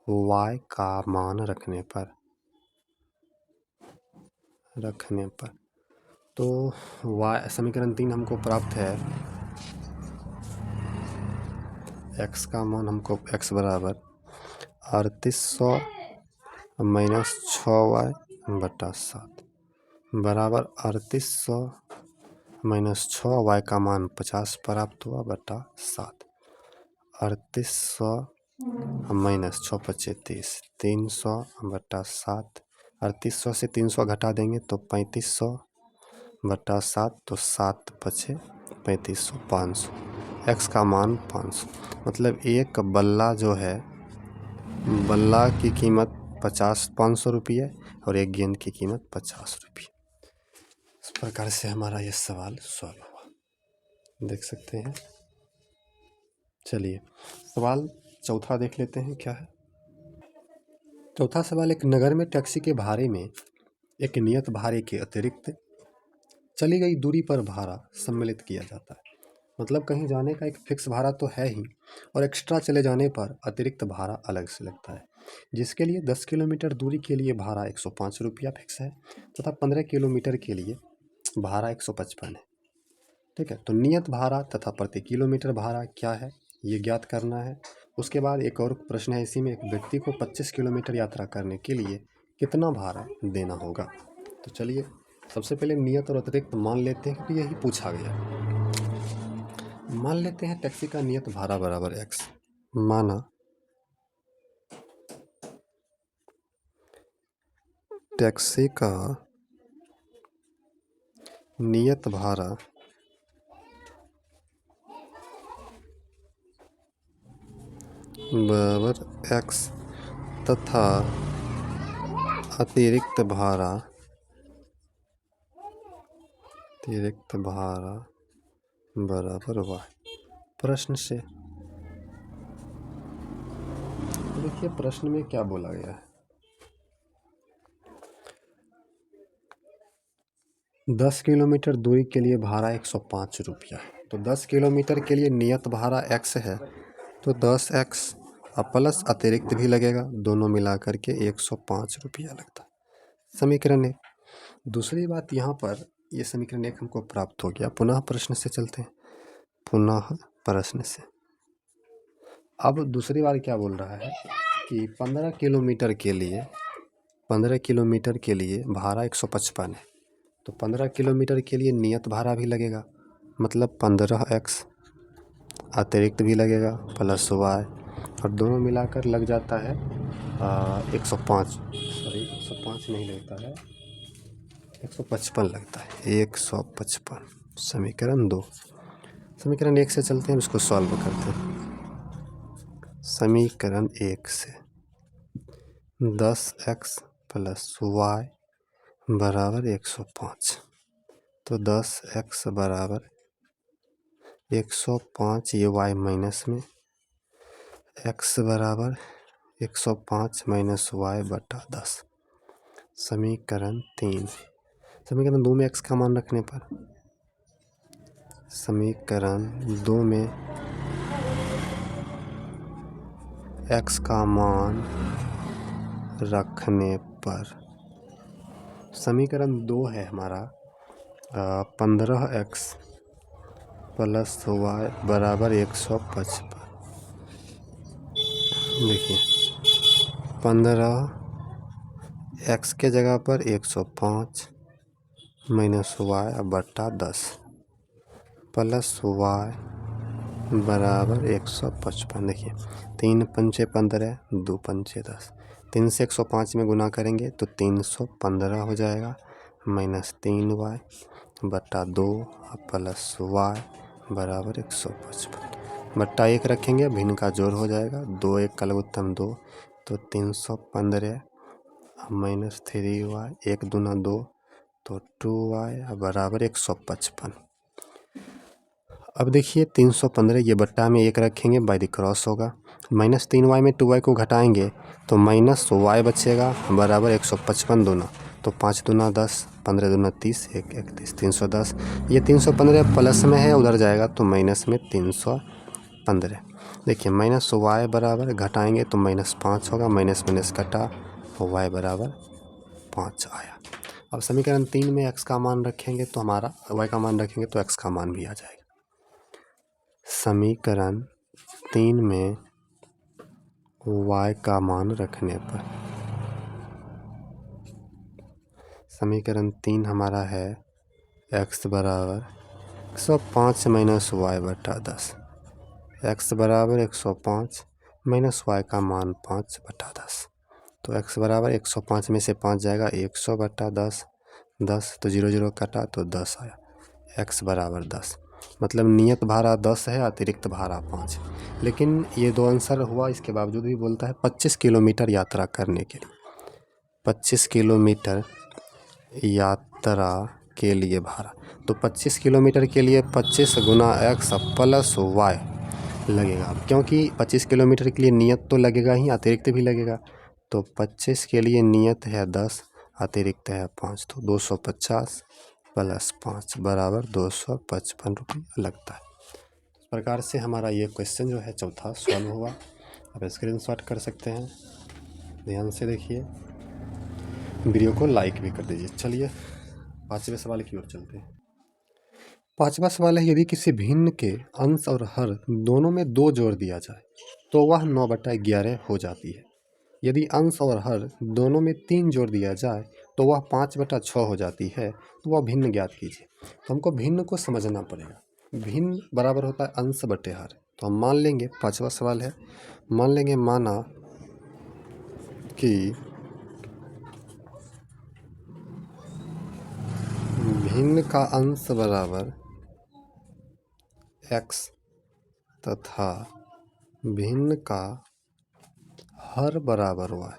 y का मान रखने पर तो y समीकरण 3 हमको प्राप्त है, x का मान हमको x बराबर 3800 माइनस 6y/7 बराबर 3800 माइनस 6y का मान 50 प्राप्त हुआ बटा 7। 3800 माइनस 6 पच्चे 30, 300 बटा 7। 3800 से 300 घटा देंगे तो 3500 बटा 7, तो 7 पचे 3500, 500। x का मान 500, मतलब एक बल्ला जो है, बल्ला की कीमत 500 रुपये और एक गेंद की कीमत 50 रुपये। इस प्रकार से हमारा ये सवाल सॉल्व हुआ, देख सकते हैं। चलिए सवाल चौथा देख लेते हैं क्या है। चौथा सवाल, एक नगर में टैक्सी के भाड़े में एक नियत भाड़े के अतिरिक्त चली गई दूरी पर भाड़ा सम्मिलित किया जाता है। मतलब कहीं जाने का एक फिक्स भाड़ा तो है ही, और एक्स्ट्रा चले जाने पर अतिरिक्त भाड़ा अलग से लगता है, जिसके लिए 10 किलोमीटर दूरी के लिए भाड़ा 105 रुपया फिक्स है तथा 15 किलोमीटर के लिए भाड़ा 155 है। ठीक है, तो नियत भाड़ा तथा प्रति किलोमीटर भाड़ा क्या है ये ज्ञात करना है। उसके बाद एक और प्रश्न है इसी में, एक व्यक्ति को 25 किलोमीटर यात्रा करने के लिए कितना भाड़ा देना होगा। तो चलिए सबसे पहले नियत और अतिरिक्त मान लेते हैं कि यही पूछा गया। मान लेते हैं टैक्सी का नियत भाड़ा बराबर x। माना टैक्सी का नियत भाड़ा बराबर x तथा अतिरिक्त भाड़ा बराबर y। प्रश्न से देखिए प्रश्न में क्या बोला गया है। 10 किलोमीटर दूरी के लिए भाड़ा 105 रुपया है। तो 10 किलोमीटर के लिए नियत भाड़ा x है, तो 10x प्लस अतिरिक्त भी लगेगा, दोनों मिलाकर के 105 रुपया लगता है। समीकरण 1। दूसरी बात यहाँ पर ये समीकरण 1 हमको प्राप्त हो गया। पुनः प्रश्न से चलते हैं, पुनः प्रश्न से। अब दूसरी बार क्या बोल रहा है कि 15 किलोमीटर के लिए भाड़ा 155 है। तो 15 किलोमीटर के लिए नियत भाड़ा भी लगेगा, मतलब 15x अतिरिक्त भी लगेगा प्लस y, और दोनों मिलाकर लग जाता है 105। सॉरी 105 नहीं लगता है, 155 लगता है, 155। समीकरण 2। समीकरण 1 से चलते हैं, इसको सॉल्व करते हैं। समीकरण 1 से 10x प्लस y बराबर 105, तो 10x बराबर 105, ये y माइनस में, x बराबर 105 माइनस y बटा 10। समीकरण 3। समीकरण 2 में x का मान रखने पर, समीकरण 2 में x का मान रखने पर, समीकरण 2 है हमारा 15x प्लस y बराबर 155। देखिए 15x के जगह पर 105 माइनस y बटा 10 प्लस y बराबर 155। देखिए 3 पंचे 15, 2 पंचे 10, 3 से 105 में गुना करेंगे तो 315 हो जाएगा, माइनस 3y बटा 2 प्लस y बराबर 155 बट्टा 1 रखेंगे, भिन्न का जोड़ हो जाएगा, 2 1 का लघुत्तम 2, तो 315 माइनस 3y, 1 दूना 2, तो 2y बराबर 155। अब देखिए 315, ये बट्टा में 1 रखेंगे, बाय द क्रॉस होगा, माइनस 3y में 2y को घटाएंगे तो माइनस y बचेगा बराबर 155 दूना, तो 5 दूना 10, 15 दूना 30, 1 31, 310। ये 315 प्लस में है, उधर जाएगा तो माइनस में 315। देखिए माइनस वाई बराबर, घटाएंगे तो -5 होगा, माइनस माइनस कटा तो वाई बराबर 5 आया। अब समीकरण 3 में x का मान रखेंगे तो हमारा y का मान रखेंगे तो x का मान भी आ जाएगा। समीकरण 3 में y का मान रखने पर समीकरण 3 हमारा है x बराबर 105 माइनस वाई बटा 10। x बराबर 105 माइनस वाई का मान 5 बटा 10। तो x बराबर 105 में से 5 जाएगा 100 बटा 10, 10 तो 0 0 कटा तो 10 आया। x बराबर 10, मतलब नियत भाड़ा 10 है, अतिरिक्त भाड़ा 5। लेकिन ये दो आंसर हुआ, इसके बावजूद भी बोलता है 25 किलोमीटर यात्रा करने के लिए, 25 किलोमीटर यात्रा के लिए भाड़ा। तो 25 किलोमीटर के लिए 25 गुना x प्लस y लगेगा, क्योंकि 25 किलोमीटर के लिए नियत तो लगेगा ही, अतिरिक्त भी लगेगा। तो 25 के लिए नियत है 10, अतिरिक्त है 5, तो 250 प्लस 5 बराबर 255 रुपये लगता है। इस प्रकार से हमारा ये क्वेश्चन जो है चौथा सॉल्व हुआ। आप स्क्रीनशॉट कर सकते हैं, ध्यान से देखिए, वीडियो को लाइक भी कर दीजिए। चलिए 5वें सवाल की ओर चलते हैं। 5वां सवाल है, यदि किसी भिन्न के अंश और हर दोनों में 2 जोड़ दिया जाए तो वह 9/11 हो जाती है। यदि अंश और हर दोनों में 3 जोड़ दिया जाए तो वह 5/6 हो जाती है। तो वह भिन्न ज्ञात कीजिए। तो हमको भिन्न को समझना पड़ेगा। भिन्न बराबर होता है अंश बटे हर। तो हम मान लेंगे, 5वां सवाल है, मान लेंगे, माना कि भिन्न का अंश बराबर x तथा भिन्न का हर बराबर y।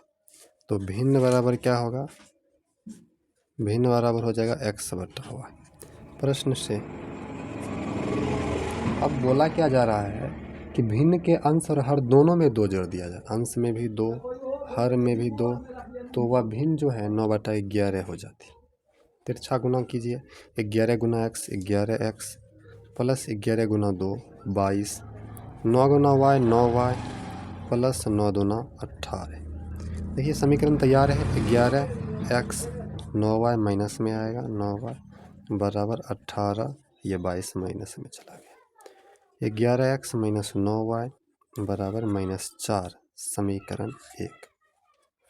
तो भिन्न बराबर क्या होगा, भिन्न बराबर हो जाएगा x बटा y। प्रश्न से अब बोला क्या जा रहा है कि भिन्न के अंश और हर दोनों में 2 जोड़ दिया जाए, अंश में भी 2, हर में भी 2, तो वह भिन्न जो है 9/11 हो जाती है। तिरछा गुना कीजिए, 11 गुना x 11x प्लस 11 गुना 2 22, 9 गुना y 9y प्लस 9 दूना 18। देखिए समीकरण तैयार है। 11x 9y माइनस में आएगा, 9y बराबर 18, ये 22 माइनस में चला गया। 11x माइनस 9y बराबर -4, समीकरण 1।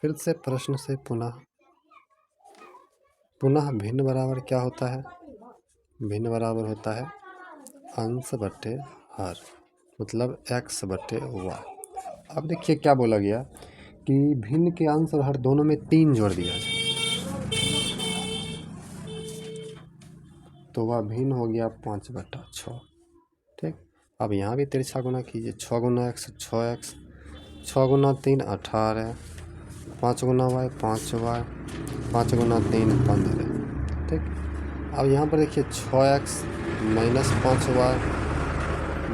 फिर से प्रश्न से पुनः भिन्न बराबर क्या होता है, भिन्न बराबर होता है अंश बटे हर, मतलब x बटे y। अब देखिए क्या बोला गया कि भिन्न के अंश और हर दोनों में 3 जोड़ दिया जाए तो वह भिन्न हो गया 5/6। ठीक, अब यहाँ भी तिरछा गुना कीजिए, 6 गुना x 6x, 6 गुना 3 18, 5 गुना y 5y, 5 गुना 3 15। ठीक, अब यहाँ पर देखिए 6x माइनस 5y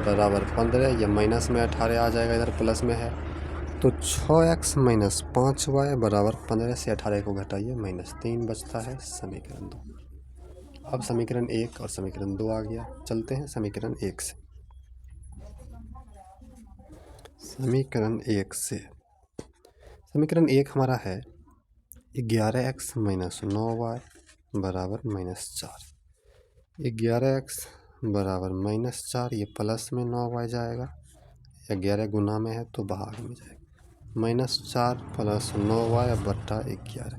बराबर 15, या माइनस में 18 आ जाएगा, इधर प्लस में है। तो 6x माइनस 5y बराबर 15 से 18 को घटाइए, -3 बचता है, समीकरण 2। अब समीकरण 1 और समीकरण 2 आ गया। चलते हैं समीकरण 1 से। समीकरण 1 से, समीकरण 1 हमारा है 11x माइनस 9y बराबर -4। 11x बराबर -4, ये प्लस में 9y जाएगा, 11 गुना में है तो भाग में जाएगा, -4 प्लस 9y बटा 11।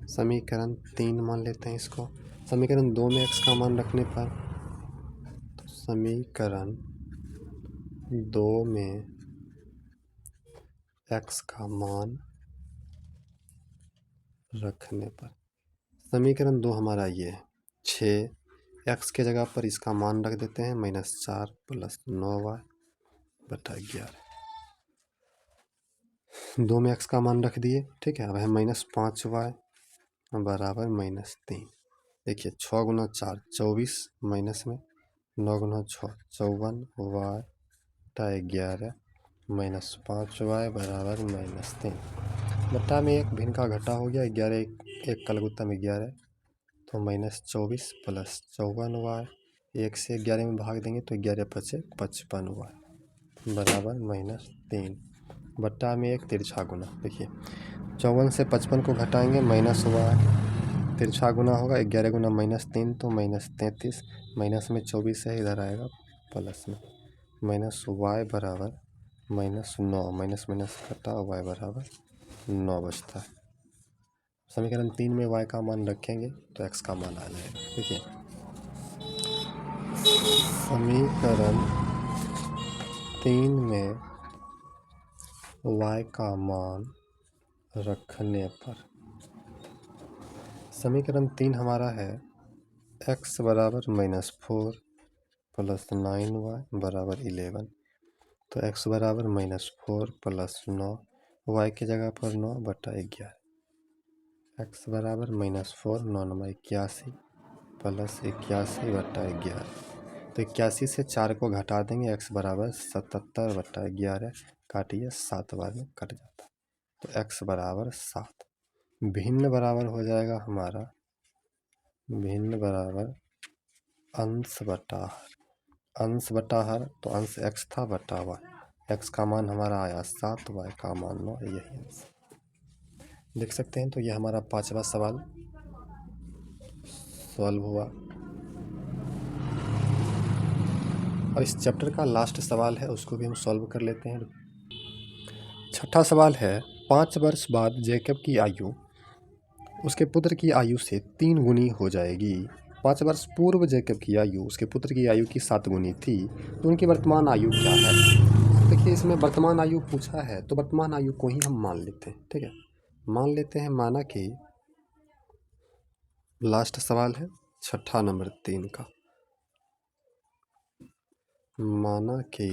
समीकरण 3 मान लेते हैं इसको। समीकरण 2 में x का मान रखने पर, तो समीकरण 2 में x का मान रखने पर, समीकरण 2 हमारा ये है 6, x के जगह पर इसका मान रख देते हैं -4 प्लस 9y बटा 11। 2 में x का मान रख दिए, ठीक है। अब है -5y बराबर -3। देखिए 6 गुना 4 24, माइनस में 9 गुना 6 54 y बटा 11 -5y बराबर -3। बट्टा में 1 भिन्न का घटा हो गया, 11 एक का लघुत्तम 11, तो -24 प्लस 54y, 1 से 11 में भाग देंगे तो 11 पचे 55y बराबर -3 बट्टा में 1 तिरछा गुना। देखिए 54 से 55 को घटाएंगे -y, तिरछा गुना होगा 11 गुना -3 तो -33, माइनस में 24 है, इधर आएगा प्लस में -y बराबर -9, माइनस माइनस घटा y बराबर 9 बचता है। समीकरण 3 में y का मान रखेंगे तो x का मान आ जाएगा। देखिए समीकरण 3 में y का मान रखने पर समीकरण 3 हमारा है x बराबर -4 प्लस 9y बराबर 11, तो x बराबर -4 प्लस 9, y की जगह पर 9 बटा 11, x बराबर -4 9 9 81 प्लस 81 बटा 11, तो 81 से 4 को घटा देंगे, x बराबर 77 बटा 11, काटिए 7 बार में कट जाता है, तो x बराबर 7। भिन्न बराबर हो जाएगा हमारा, भिन्न बराबर अंश बटा हर, अंश बटा हर, तो अंश x था बटा y, x का मान हमारा आया 7, y का मान 9, यही अंश देख सकते हैं। तो यह हमारा 5वां सवाल सॉल्व हुआ। अब इस चैप्टर का लास्ट सवाल है, उसको भी हम सॉल्व कर लेते हैं। 6ठा सवाल है, 5 वर्ष बाद जैकब की आयु उसके पुत्र की आयु से 3 गुनी हो जाएगी। 5 वर्ष पूर्व जैकब की आयु उसके पुत्र की आयु की 7 गुनी थी, तो उनकी वर्तमान आयु क्या है? देखिए इसमें वर्तमान आयु पूछा है, तो वर्तमान आयु को ही हम मान लेते हैं। ठीक है, मान लेते हैं, माना कि लास्ट सवाल है 6ठा नंबर 3 का, माना कि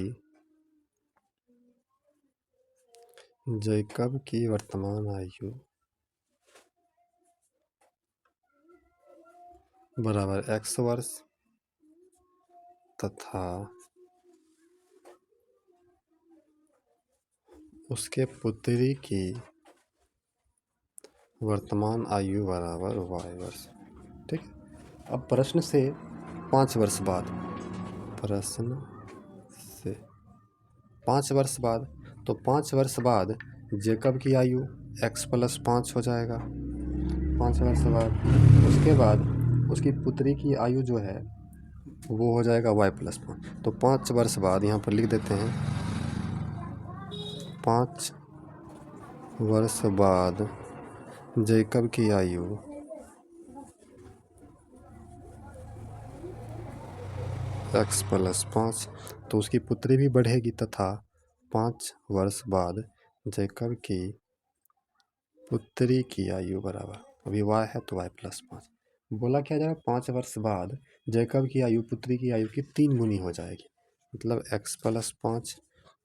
जैकब की वर्तमान आयु बराबर x वर्ष तथा उसके पुत्री की वर्तमान आयु बराबर y वर्ष। ठीक है, अब प्रश्न से 5 वर्ष बाद, प्रश्न से 5 वर्ष बाद, तो 5 वर्ष बाद जैकब की आयु x प्लस 5 हो जाएगा 5 वर्ष बाद। उसके बाद उसकी पुत्री की आयु जो है वो हो जाएगा y प्लस 5, तो 5 वर्ष बाद यहाँ पर लिख देते हैं 5 वर्ष बाद जैकब की आयु x प्लस 5, तो उसकी पुत्री भी बढ़ेगी, तथा 5 वर्ष बाद जैकब की पुत्री की आयु बराबर, अभी y है तो y प्लस 5, बोला क्या जाएगा 5 वर्ष बाद जैकब की आयु पुत्री की आयु की 3 गुनी हो जाएगी, मतलब x प्लस 5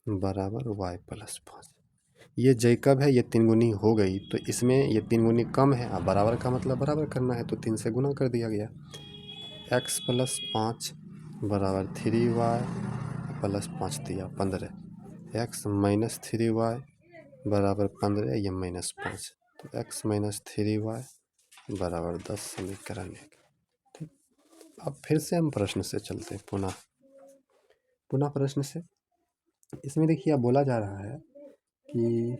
बराबर y प्लस 5। ये जैकब है, ये 3 गुनी हो गई, तो इसमें ये 3 गुनी कम है। अब बराबर का मतलब बराबर करना है, तो 3 से गुना कर दिया गया। x प्लस 5 बराबर 3y प्लस 5 दिया 15, x माइनस 3y बराबर 15, ये -5, तो x माइनस 3y बराबर 10 समीकरण 1। ठीक, अब फिर से हम प्रश्न से चलते हैं, पुनः प्रश्न से। इसमें देखिए अब बोला जा रहा है कि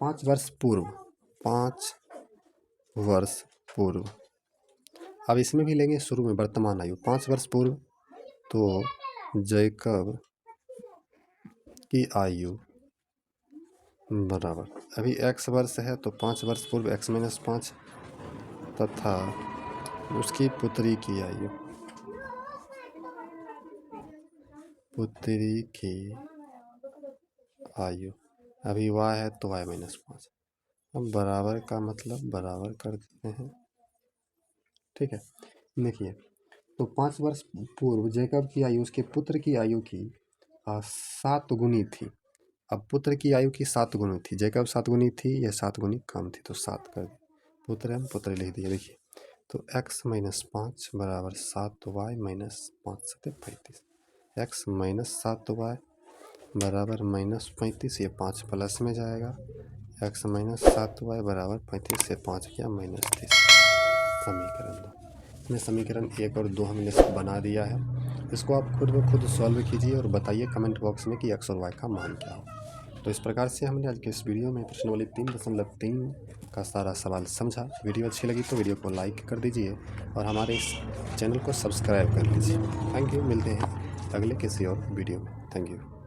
5 वर्ष पूर्व, 5 वर्ष पूर्व, अब इसमें भी लेंगे शुरू में वर्तमान आयु 5 वर्ष पूर्व, तो जैकब की आयु बराबर, अभी x वर्ष है तो 5 वर्ष पूर्व x माइनस 5 तथा उसकी पुत्री की आयु, पुत्री की आयु अभी y है तो y माइनस 5। अब बराबर का मतलब बराबर कर देते हैं। ठीक है, देखिए तो 5 वर्ष पूर्व जैकब की आयु उसके पुत्र की आयु की 7 गुनी थी। अब पुत्र की आयु की 7 गुनी थी, जैकब 7 गुनी थी, यह 7 गुनी कम थी, तो 7 कर दिए, पुत्र हम पुत्र लिख दिए। देखिए तो x माइनस 5 बराबर 7y माइनस 5 सते 35, x माइनस 7y बराबर -35, ये 5 प्लस में जाएगा, x माइनस 7y बराबर 35 से 5 किया माइनस 30। समीकरण 2, इसमें समीकरण 1 और 2 हमने बना दिया है। इसको आप खुद ब खुद सॉल्व कीजिए और बताइए कमेंट बॉक्स में कि x और y का मान क्या हो। तो इस प्रकार से हमने आज के इस वीडियो में प्रश्नावली 3.3 का सारा सवाल समझा। वीडियो अच्छी लगी तो वीडियो को लाइक कर दीजिए और हमारे इस चैनल को सब्सक्राइब कर लीजिए। Thank you. मिलते हैं अगले किसी और वीडियो में। Thank you.